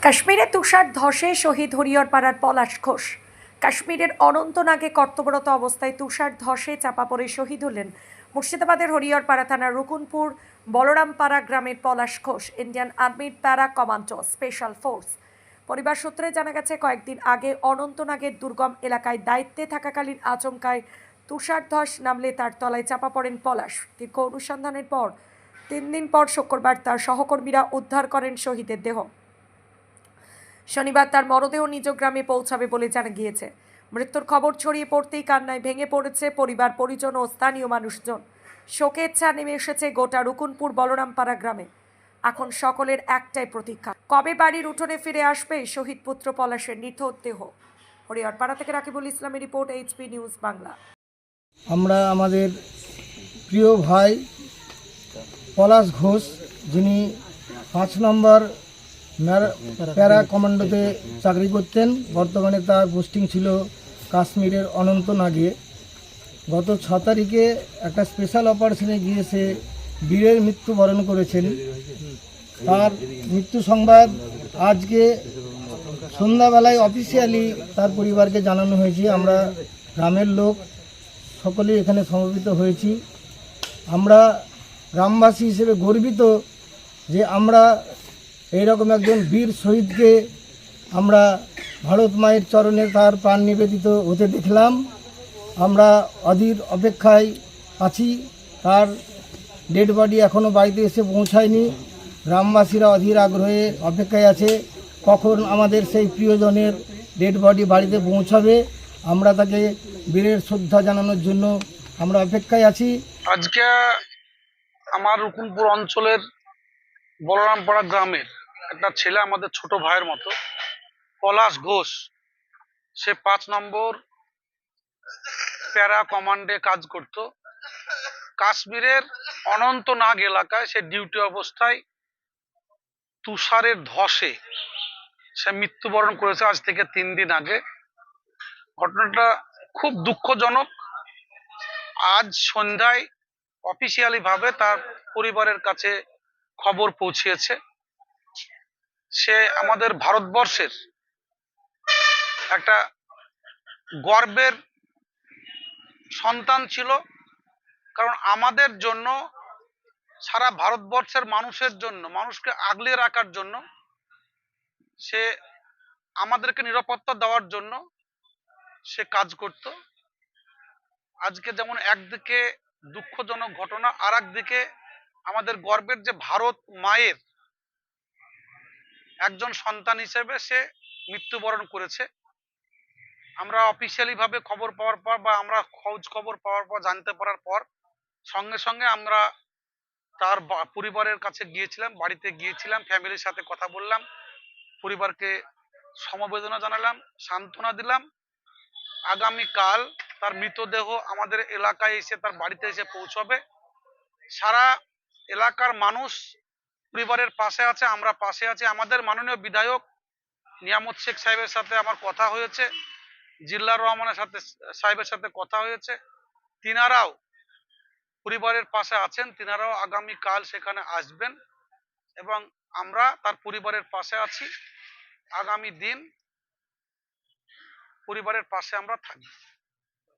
কাশ্মীরে তুষার ধসে শহীদ হরিহরপাড়ার পলাশ ঘোষ। কাশ্মীরের অনন্তনাগে কর্তব্যরত অবস্থায় তুষার ধসে চাপা পড়ে শহীদ হলেন মুর্শিদাবাদের হরিহরপাড়া থানার রুকুনপুর বলরামপাড়া গ্রামের পলাশ ঘোষ, ইন্ডিয়ান আর্মির প্যারা কমান্ডো স্পেশাল ফোর্স। পরিবার সূত্রে জানা গেছে, কয়েকদিন আগে অনন্তনাগের দুর্গম এলাকায় দায়িত্বে থাকাকালীন আচমকায় তুষার ধস নামলে তার তলায় চাপা পড়েন পলাশ। দীর্ঘ অনুসন্ধানের পর 3 দিন পর শুক্রবার তার সহকর্মীরা উদ্ধার করেন শহীদের দেহ। শনিবার তার মরদেহ নিজ গ্রামে পৌঁছাবে বলে জানা গিয়েছে। মৃত্যুর খবর ছড়িয়ে পড়তেই কান্নায় ভেঙে পড়েছে পরিবার, পরিজন ও স্থানীয় মানুষজন। শোকের ছায়া নেমে এসেছে গোটা রুকুনপুর বলরামপাড়া গ্রামে। এখন সকলের একটাই প্রতীক্ষা, কবে বাড়ির উঠোনে ফিরে আসবে শহীদ পুত্র পলাশের নিথর দেহ। হরিহরপাড়া থেকে রাকিবুল ইসলামের রিপোর্ট, এইচপি নিউজ বাংলা। আমরা আমাদের প্রিয় ভাই পলাশ ঘোষ, যিনি 5 নম্বর প্যারা কমান্ডোতে চাকরি করতেন, বর্তমানে তার পোস্টিং ছিল কাশ্মীরের অনন্তনাগে। গত 6 তারিখে একটা স্পেশাল অপারেশনে গিয়ে সে বীরের মৃত্যুবরণ করেছেন। তার মৃত্যু সংবাদ আজকে সন্ধ্যাবেলায় অফিসিয়ালি তার পরিবারকে জানানো হয়েছে। আমরা গ্রামের লোক সকলেই এখানে সমবেত হয়েছি। আমরা গ্রামবাসী হিসেবে গর্বিত যে আমরা এইরকম একজন বীর শহীদকে আমরা ভারত মায়ের চরণে তার প্রাণ নিবেদিত হতে দেখলাম। আমরা অধীর অপেক্ষায় আছি, তার ডেড বডি এখনও বাড়িতে এসে পৌঁছায়নি। গ্রামবাসীরা অধীর আগ্রহে অপেক্ষায় আছে কখন আমাদের সেই প্রিয়জনের ডেড বডি বাড়িতে পৌঁছাবে। আমরা তাকে বীরের শ্রদ্ধা জানানোর জন্য আমরা অপেক্ষায় আছি। আজকে আমার রুকুনপুর অঞ্চলের বলরামপাড়া গ্রামের একটা ছেলে, আমাদের ছোট ভাইয়ের মতো, পলাশ ঘোষ, সে 5 নম্বর প্যারা কমান্ডে কাজ করত। কাশ্মীরের অনন্তনাগ এলাকায় সে ডিউটি অবস্থায় তুষারের ধসে সে মৃত্যুবরণ করেছে আজ থেকে 3 দিন আগে। ঘটনাটা খুব দুঃখজনক। আজ সন্ধ্যায় অফিসিয়ালি ভাবে তার পরিবারের কাছে খবর পৌঁছিয়েছে। সে আমাদের ভারতবর্ষের একটা গর্বের সন্তান ছিল, কারণ আমাদের জন্য, সারা ভারতবর্ষের মানুষের জন্য, মানুষকে আগলে রাখার জন্য, সে আমাদেরকে নিরাপত্তা দেওয়ার জন্য সে কাজ করত। আজকে যেমন একদিকে দুঃখজনক ঘটনা, আর একদিকে আমাদের গর্বের যে ভারত মায়ের একজন সন্তান হিসেবে সে মৃত্যুবরণ করেছে। আমরা অফিসিয়ালি ভাবে খবর পাওয়ার পর, বা আমরা খোঁজ খবর পাওয়ার পর, জানতে পারার পর সঙ্গে সঙ্গে আমরা তার পরিবারের কাছে গিয়েছিলাম, বাড়িতে গিয়েছিলাম, ফ্যামিলির সাথে কথা বললাম, পরিবারকে সমবেদনা জানালাম, সান্ত্বনা দিলাম। আগামীকাল তার মৃতদেহ আমাদের এলাকায় এসে, তার বাড়িতে এসে পৌঁছবে। সারা এলাকার মানুষ পরিবারের পাশে আছে, আমরা পাশে আছি। আমাদের মাননীয় বিধায়ক নিয়ামত শেখ সাহেবের সাথে আমার কথা হয়েছে, জিল্লার রহমানের সাথে সাহেবের সাথে কথা হয়েছে। তিনারাও পরিবারের পাশে আছেন, তিনারাও আগামীকাল সেখানে আসবেন এবং আমরা তার পরিবারের পাশে আছি। আগামী দিন পরিবারের পাশে আমরা থাকব।